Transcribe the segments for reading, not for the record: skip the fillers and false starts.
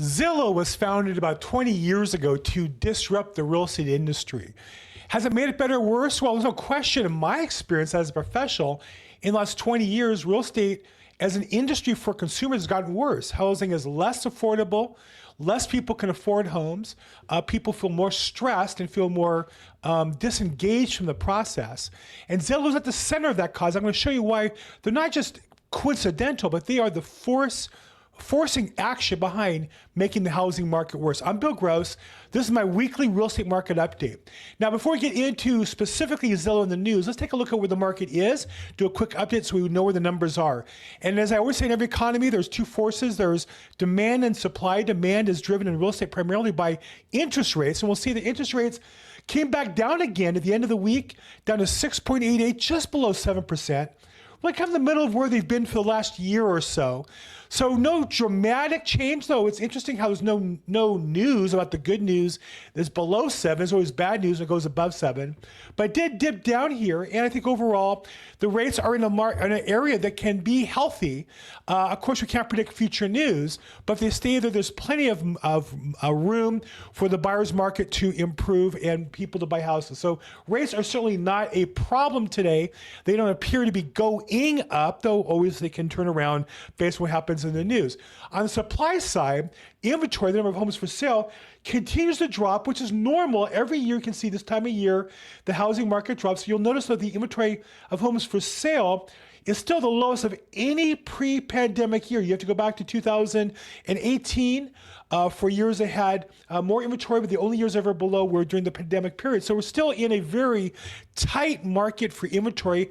Zillow was founded about 20 years ago to disrupt the real estate industry. Has it made it better or worse? Well, there's no question in my experience as a professional, in the last 20 years, real estate as an industry for consumers has gotten worse. Housing is less affordable. Less people can afford homes. People feel more stressed and feel more disengaged from the process. And Zillow is at the center of that cause. I'm going to show you why they're not just coincidental, but they are the forcing action behind making the housing market worse. I'm Bill Gross. This is my weekly real estate market update. Now, before we get into specifically Zillow in the news, let's take a look at where the market is, do a quick update so we know where the numbers are. And as I always say in every economy, there's two forces. There's demand and supply. Demand is driven in real estate primarily by interest rates. And we'll see the interest rates came back down again at the end of the week, down to 6.88, just below 7%. Like kind of the middle of where they've been for the last year or so. So no dramatic change, though. It's interesting how there's no news about the good news that's below 7. There's always bad news when it goes above 7. But it did dip down here, and I think overall the rates are in an area that can be healthy. Of course, we can't predict future news, but if they stay there, there's plenty of room for the buyer's market to improve and people to buy houses. So rates are certainly not a problem today. They don't appear to be going up, though always they can turn around based on what happens in the news. On the supply side, inventory, the number of homes for sale, continues to drop, which is normal. Every year you can see this time of year, the housing market drops. You'll notice that the inventory of homes for sale is still the lowest of any pre-pandemic year. You have to go back to 2018 for years that had more inventory, but the only years ever below were during the pandemic period. So we're still in a very tight market for inventory.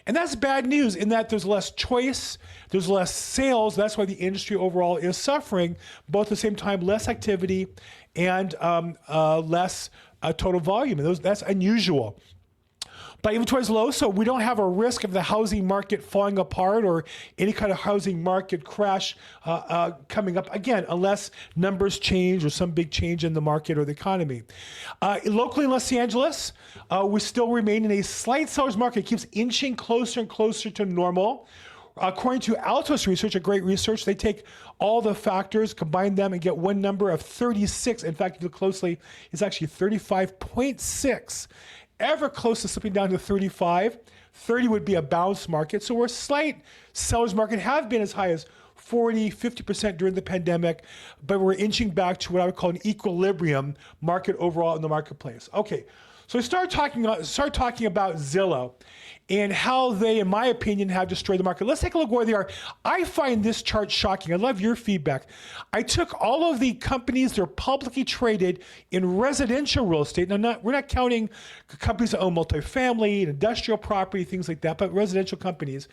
And that's bad news in that there's less choice, there's less sales. That's why the industry overall is suffering, both at the same time, less activity and less total volume. And that's unusual. But inventory is low, so we don't have a risk of the housing market falling apart or any kind of housing market crash coming up, again, unless numbers change or some big change in the market or the economy. Locally in Los Angeles, we still remain in a slight seller's market. It keeps inching closer and closer to normal. According to Altos Research, a great research, they take all the factors, combine them, and get one number of 36. In fact, if you look closely, it's actually 35.6. Ever close to slipping down to 35. 30 would be a bounce market. So we're a slight seller's market, have been as high as 40, 50% during the pandemic, but we're inching back to what I would call an equilibrium market overall in the marketplace. Okay, so we start talking about Zillow and how they, in my opinion, have destroyed the market. Let's take a look where they are. I find this chart shocking. I love your feedback. I took all of the companies that are publicly traded in residential real estate. Now, we're not counting companies that own multifamily and industrial property, things like that, but residential companies.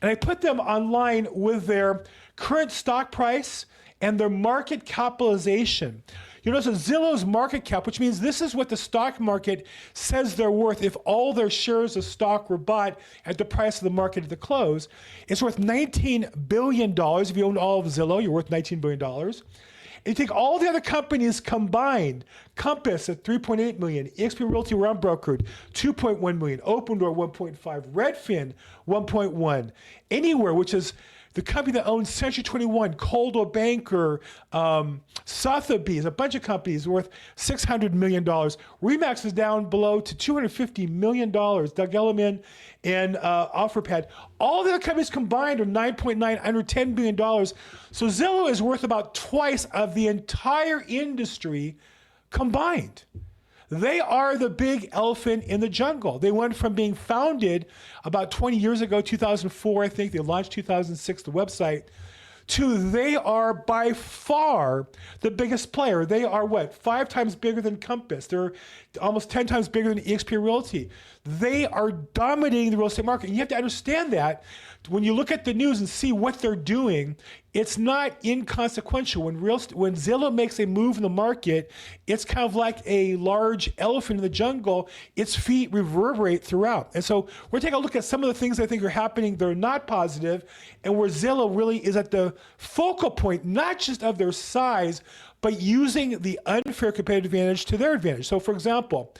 And I put them online with their current stock price and their market capitalization. You'll notice that Zillow's market cap, which means this is what the stock market says they're worth if all their shares of stock were bought at the price of the market at the close, it's worth $19 billion. If you own all of Zillow, you're worth $19 billion. And you take all the other companies combined, Compass at 3.8 million, eXp Realty where I'm brokered, 2.1 million, Opendoor 1.5, Redfin 1.1, Anywhere, which is the company that owns Century 21, Coldwell Banker, Sotheby's, a bunch of companies worth $600 million. RE/MAX is down below to $250 million. Doug Elliman and OfferPad. All the other companies combined are 9.9, under $10 billion. So Zillow is worth about twice of the entire industry combined. They are the big elephant in the jungle. They went from being founded about 20 years ago, 2004, I think. They launched 2006, the website, to they are by far the biggest player. They are what? 5 times bigger than Compass. They're almost 10 times bigger than eXp Realty. They are dominating the real estate market. And you have to understand that when you look at the news and see what they're doing, it's not inconsequential. When Zillow makes a move in the market, it's kind of like a large elephant in the jungle. Its feet reverberate throughout. And so we're taking a look at some of the things I think are happening that are not positive, and where Zillow really is at the focal point, not just of their size, but using the unfair competitive advantage to their advantage. So for example,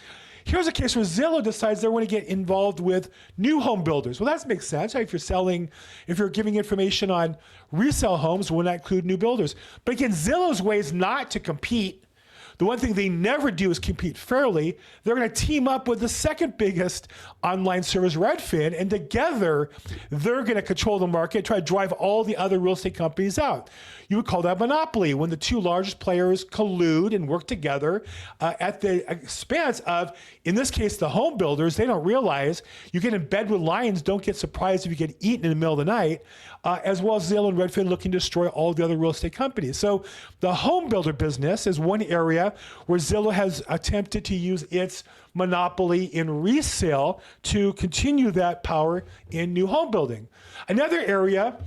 Here's a case where Zillow decides they want to get involved with new home builders. Well, that makes sense. Right? If you're giving information on resale homes, will not include new builders. But again, Zillow's way is not to compete. The one thing they never do is compete fairly. They're going to team up with the second biggest online service, Redfin, and together they're going to control the market, try to drive all the other real estate companies out. You would call that monopoly, when the two largest players collude and work together at the expense of, in this case, the home builders. They don't realize you get in bed with lions, don't get surprised if you get eaten in the middle of the night, as well as Zillow and Redfin looking to destroy all the other real estate companies. So the home builder business is one area where Zillow has attempted to use its monopoly in resale to continue that power in new home building. Another area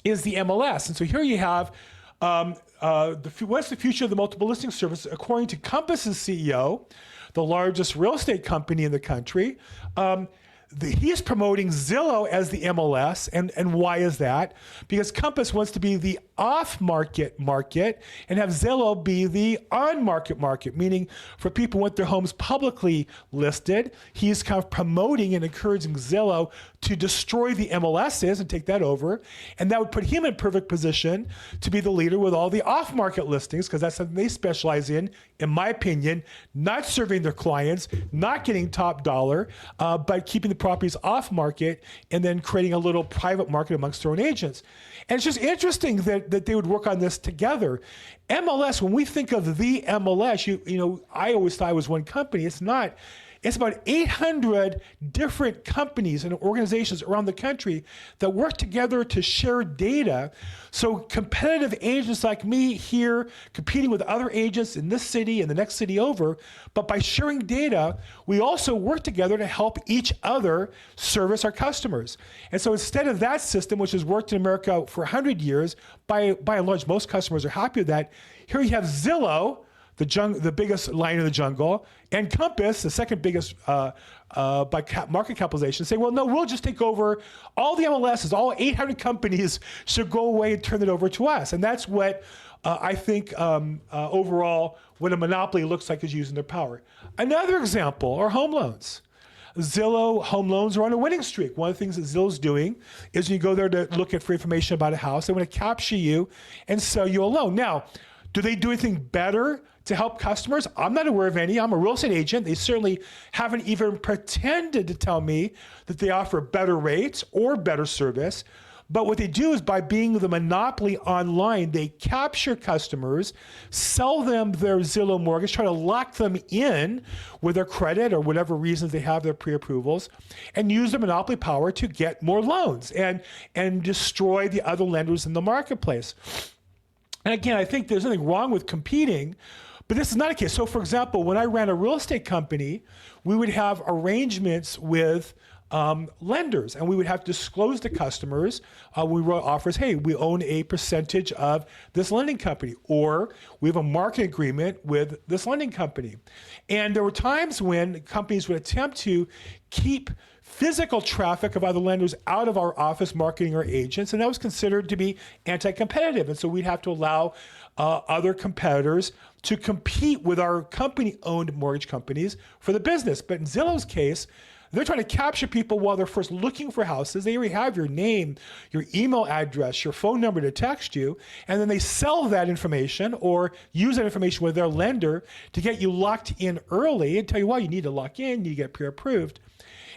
is the MLS. And so here you have what's the future of the multiple listing service? According to Compass's CEO, the largest real estate company in the country, he's promoting Zillow as the MLS. And why is that? Because Compass wants to be the off-market market and have Zillow be the on-market market, meaning for people who want their homes publicly listed, he's kind of promoting and encouraging Zillow to destroy the MLSs and take that over. And that would put him in perfect position to be the leader with all the off-market listings, because that's something they specialize in my opinion, not serving their clients, not getting top dollar, but keeping the properties off market and then creating a little private market amongst their own agents. And it's just interesting that they would work on this together. MLS, when we think of the MLS, you know, I always thought it was one company. It's not. It's about 800 different companies and organizations around the country that work together to share data. So competitive agents like me here competing with other agents in this city and the next city over, but by sharing data, we also work together to help each other service our customers. And so instead of that system, which has worked in America for 100 years, by and large, most customers are happy with that. Here you have Zillow, the biggest lion in the jungle, and Compass, the second biggest by market capitalization, saying, well, no, we'll just take over all the MLSs, all 800 companies should go away and turn it over to us. And that's what I think overall, what a monopoly looks like is using their power. Another example are home loans. Zillow home loans are on a winning streak. One of the things that Zillow's doing is when you go there to look at for information about a house, they want to capture you and sell you a loan. Now, do they do anything better to help customers? I'm not aware of any. I'm a real estate agent. They certainly haven't even pretended to tell me that they offer better rates or better service. But what they do is, by being the monopoly online, they capture customers, sell them their Zillow mortgage, try to lock them in with their credit or whatever reasons they have their pre-approvals, and use the monopoly power to get more loans and destroy the other lenders in the marketplace. And again, I think there's nothing wrong with competing, but this is not a case. So for example, when I ran a real estate company, we would have arrangements with lenders, and we would have to disclose to customers we wrote offers, hey, we own a percentage of this lending company, or we have a market agreement with this lending company. And there were times when companies would attempt to keep physical traffic of other lenders out of our office marketing our agents, and that was considered to be anti-competitive. And so we'd have to allow other competitors to compete with our company-owned mortgage companies for the business. But in Zillow's case, they're trying to capture people while they're first looking for houses. They already have your name, your email address, your phone number to text you, and then they sell that information or use that information with their lender to get you locked in early and tell you, well, you need to lock in, you need to get pre-approved.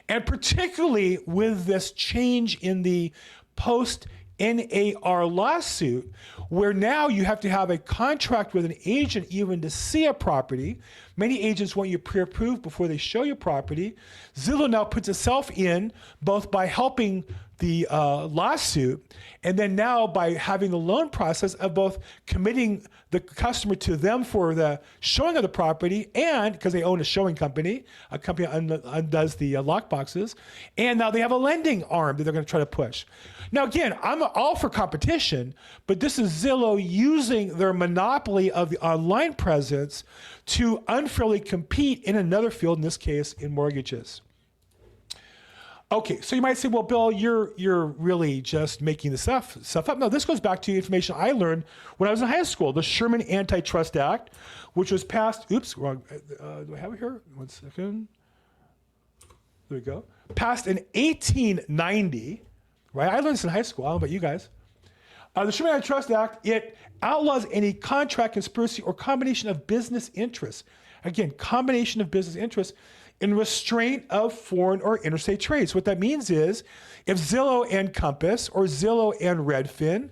And particularly with this change in the post-NAR lawsuit, where now you have to have a contract with an agent even to see a property. Many agents want you pre-approved before they show you property. Zillow now puts itself in both by helping the lawsuit, and then now by having the loan process of both committing the customer to them for the showing of the property, and because they own a showing company, a company undoes the lock boxes, and now they have a lending arm that they're going to try to push. Now again, I'm all for competition, but this is Zillow using their monopoly of the online presence to unfairly compete in another field, in this case in mortgages. Okay, so you might say, well, Bill, you're really just making this stuff up. No, this goes back to information I learned when I was in high school. The Sherman Antitrust Act, which was passed, oops, wrong, do I have it here? 1 second. There we go. Passed in 1890, right? I learned this in high school. I don't know about you guys. The Sherman Antitrust Act, it outlaws any contract, conspiracy, or combination of business interests. Again, combination of business interests in restraint of foreign or interstate trades. What that means is if Zillow and Compass or Zillow and Redfin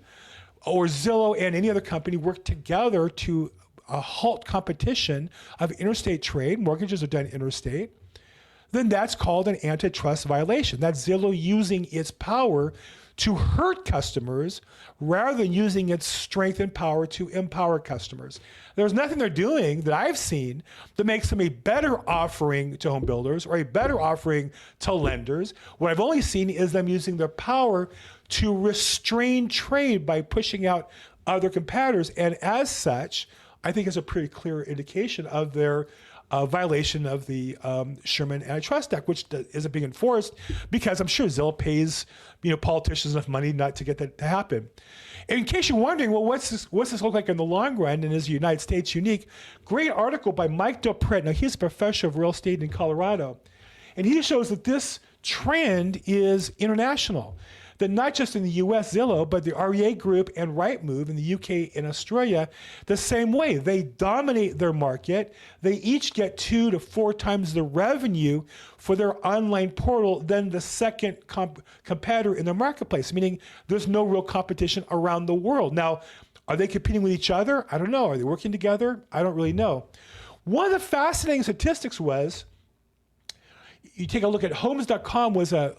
or Zillow and any other company work together to halt competition of interstate trade, mortgages are done interstate, then that's called an antitrust violation. That's Zillow using its power to hurt customers rather than using its strength and power to empower customers. There's nothing they're doing that I've seen that makes them a better offering to home builders or a better offering to lenders. What I've only seen is them using their power to restrain trade by pushing out other competitors. And as such, I think it's a pretty clear indication of their violation of the Sherman Antitrust Act, which isn't being enforced because I'm sure Zillow pays politicians enough money not to get that to happen. And in case you're wondering, well, what's this look like in the long run, and is the United States unique? Great article by Mike Dupret. Now, he's a professor of real estate in Colorado, and he shows that this trend is international. That not just in the US, Zillow, but the REA Group and Rightmove in the UK and Australia, the same way. They dominate their market. They each get 2 to 4 times the revenue for their online portal than the second competitor in the marketplace, meaning there's no real competition around the world. Now, are they competing with each other? I don't know. Are they working together? I don't really know. One of the fascinating statistics was, you take a look at Homes.com was a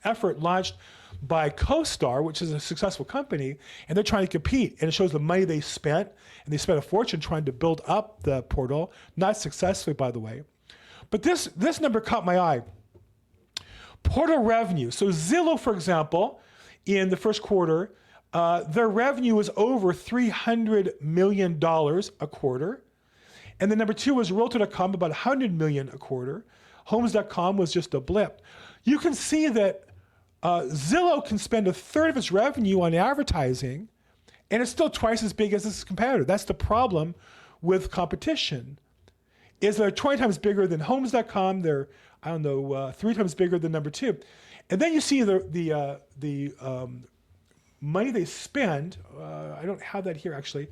effort launched by CoStar, which is a successful company, and they're trying to compete. And it shows the money they spent, and they spent a fortune trying to build up the portal, not successfully, by the way. But this number caught my eye. Portal revenue. So Zillow, for example, in the first quarter, their revenue was over $300 million a quarter. And then number 2 was Realtor.com, about $100 million a quarter. Homes.com was just a blip. You can see that Zillow can spend a third of its revenue on advertising, and it's still twice as big as its competitor. That's the problem with competition, is they're 20 times bigger than Homes.com. They're, 3 times bigger than number 2. And then you see the money they spend. I don't have that here, actually.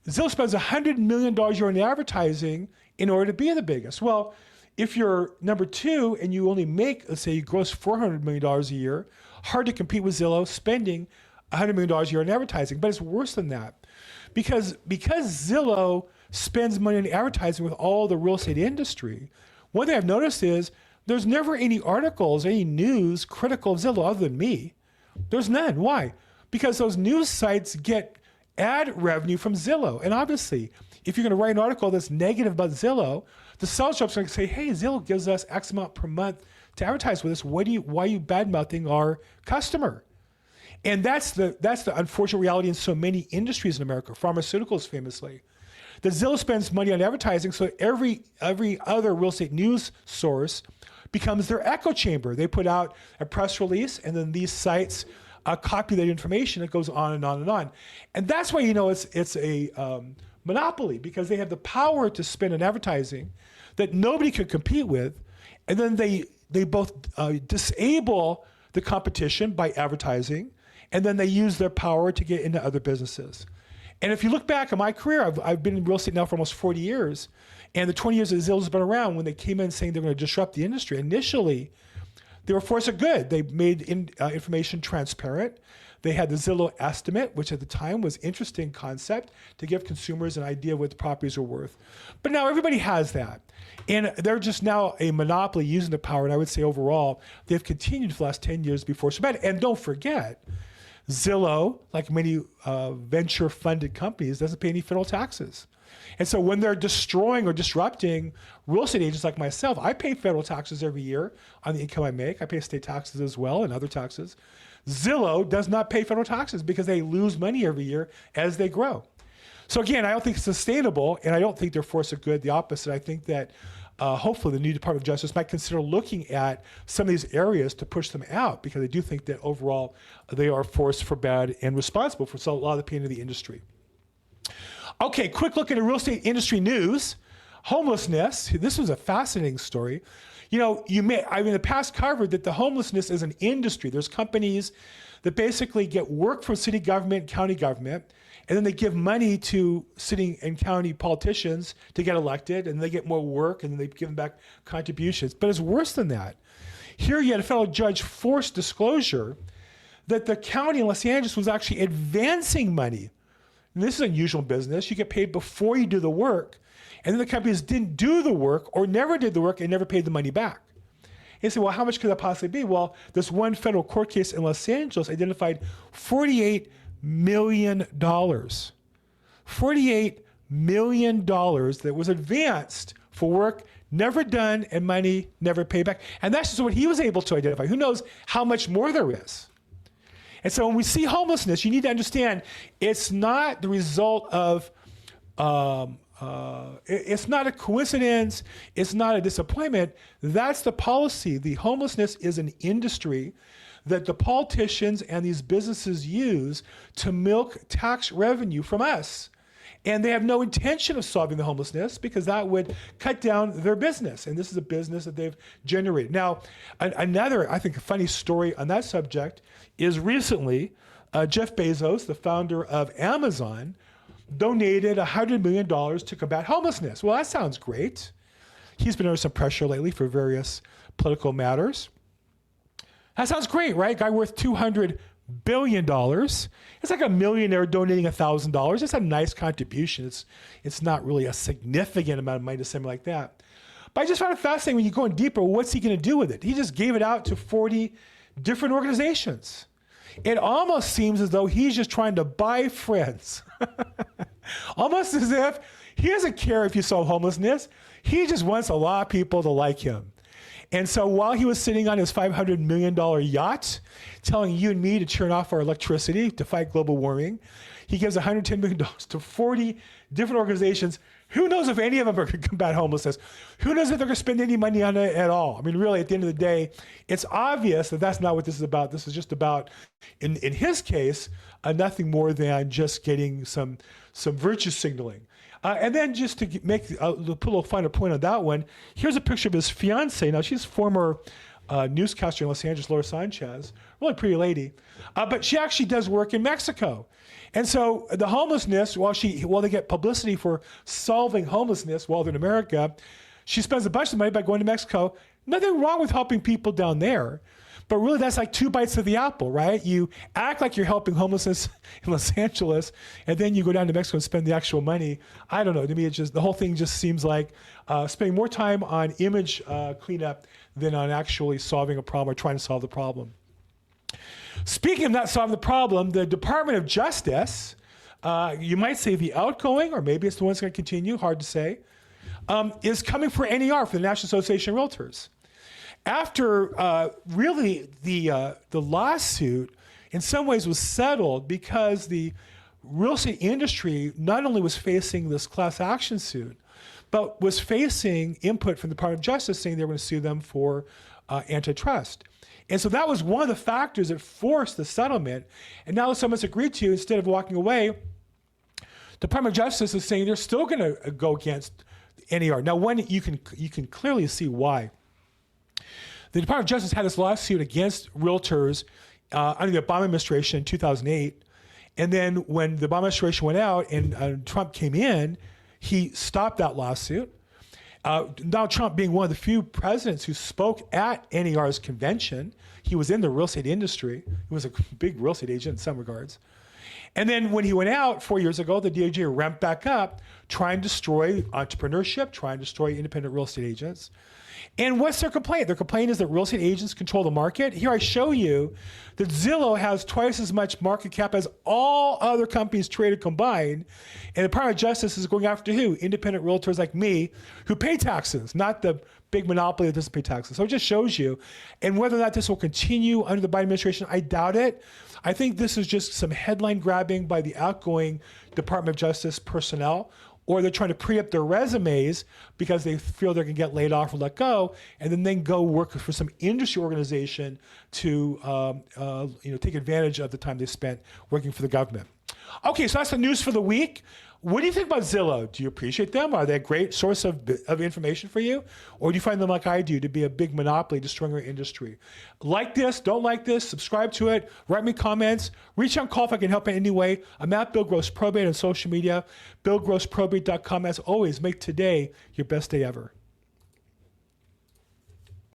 Zillow spends $100 million a year on advertising in order to be the biggest. Well, if you're number 2 and you only make, let's say you gross $400 million a year, hard to compete with Zillow spending $100 million a year on advertising. But it's worse than that. Because Zillow spends money on advertising with all the real estate industry, one thing I've noticed is there's never any articles, any news critical of Zillow other than me. There's none. Why? Because those news sites get ad revenue from Zillow. And obviously, if you're going to write an article that's negative about Zillow, the sales rep's going to say, hey, Zillow gives us X amount per month to advertise with us. Why are you bad-mouthing our customer? And that's the unfortunate reality in so many industries in America, pharmaceuticals famously. That Zillow spends money on advertising, so every other real estate news source becomes their echo chamber. They put out a press release, and then these sites copy that information. It goes on and on and on. And that's why it's a monopoly, because they have the power to spend on advertising that nobody could compete with. And then they both disable the competition by advertising, and then they use their power to get into other businesses. And if you look back at my career, I've been in real estate now for almost 40 years. And the 20 years that Zillow's been around, when they came in saying they're going to disrupt the industry, initially, they were a force of good. They made information transparent. They had the Zillow estimate, which at the time was an interesting concept to give consumers an idea of what the properties are worth. But now everybody has that. And they're just now a monopoly using the power. And I would say overall, they've continued for the last 10 years before so bad. And don't forget, Zillow, like many venture-funded companies, doesn't pay any federal taxes. And so when they're destroying or disrupting real estate agents like myself, I pay federal taxes every year on the income I make. I pay state taxes as well and other taxes. Zillow does not pay federal taxes because they lose money every year as they grow. So again, I don't think it's sustainable, and I don't think they're a force of good. The opposite. I think that hopefully the new Department of Justice might consider looking at some of these areas to push them out, because I do think that overall they are a force for bad and responsible for a lot of the pain of the industry. Okay, quick look into real estate industry news. Homelessness. This was a fascinating story. You know, I've in the past covered that the homelessness is an industry. There's companies that basically get work from city government and county government, and then they give money to city and county politicians to get elected, and they get more work, and then they give them back contributions. But it's worse than that. Here you had a federal judge force disclosure that the county in Los Angeles was actually advancing money. And this is unusual business. You get paid before you do the work, and then the companies didn't do the work or never did the work and never paid the money back. You say, well, how much could that possibly be? Well, this one federal court case in Los Angeles identified $48 million. $48 million that was advanced for work never done and money never paid back. And that's just what he was able to identify. Who knows how much more there is? And so when we see homelessness, you need to understand it's not the result of, it's not a coincidence, it's not a disappointment. That's the policy. The homelessness is an industry that the politicians and these businesses use to milk tax revenue from us. And they have no intention of solving the homelessness because that would cut down their business. And this is a business that they've generated. Now, another, I think, a funny story on that subject is recently Jeff Bezos, the founder of Amazon, donated $100 million to combat homelessness. Well, that sounds great. He's been under some pressure lately for various political matters. That sounds great, right? Guy worth $200 billion. It's like a millionaire donating $1,000. It's a nice contribution. It's not really a significant amount of money to something like that. But I just found it fascinating when you go in deeper, what's he going to do with it? He just gave it out to 40 different organizations. It almost seems as though he's just trying to buy friends. Almost as if he doesn't care if you solve homelessness. He just wants a lot of people to like him. And so while he was sitting on his $500 million yacht, telling you and me to turn off our electricity to fight global warming, he gives $110 million to 40 different organizations. Who knows if any of them are going to combat homelessness? Who knows if they're going to spend any money on it at all? I mean, really, at the end of the day, it's obvious that that's not what this is about. This is just about, in his case, nothing more than just getting some virtue signaling. And then just to put a little finer point on that one, here's a picture of his fiance. Now, she's former newscaster in Los Angeles, Laura Sanchez, really pretty lady. But she actually does work in Mexico. And so the homelessness, while they get publicity for solving homelessness while they're in America, she spends a bunch of money by going to Mexico. Nothing wrong with helping people down there. But really, that's like two bites of the apple, right? You act like you're helping homelessness in Los Angeles, and then you go down to Mexico and spend the actual money. I don't know. To me, the whole thing just seems like spending more time on image cleanup than on actually solving a problem or trying to solve the problem. Speaking of not solving the problem, the Department of Justice, you might say the outgoing, or maybe it's the one that's going to continue, hard to say, is coming for NAR, for the National Association of Realtors. After really the lawsuit in some ways was settled because the real estate industry not only was facing this class action suit, but was facing input from the Department of Justice saying they were going to sue them for antitrust. And so that was one of the factors that forced the settlement. And now that someone's agreed to, instead of walking away, the Department of Justice is saying they're still going to go against NAR. Now, you can clearly see why. The Department of Justice had this lawsuit against realtors under the Obama administration in 2008. And then when the Obama administration went out and Trump came in, he stopped that lawsuit. Donald Trump being one of the few presidents who spoke at NAR's convention, he was in the real estate industry. He was a big real estate agent in some regards. And then when he went out 4 years ago, the DOJ ramped back up, trying to destroy entrepreneurship, trying to destroy independent real estate agents. And what's their complaint? Their complaint is that real estate agents control the market. Here I show you that Zillow has twice as much market cap as all other companies traded combined. And the Department of Justice is going after who? Independent realtors like me who pay taxes, not the big monopoly that doesn't pay taxes. So it just shows you. And whether or not this will continue under the Biden administration, I doubt it. I think this is just some headline grabbing by the outgoing Department of Justice personnel, or they're trying to pre-up their resumes because they feel they're going to get laid off or let go, and then go work for some industry organization to take advantage of the time they spent working for the government. Okay, so that's the news for the week. What do you think about Zillow? Do you appreciate them? Are they a great source of information for you? Or do you find them, like I do, to be a big monopoly destroying our industry? Like this, don't like this, subscribe to it, write me comments, reach out and call if I can help in any way. I'm at Bill Gross Probate on social media, billgrossprobate.com. As always, make today your best day ever.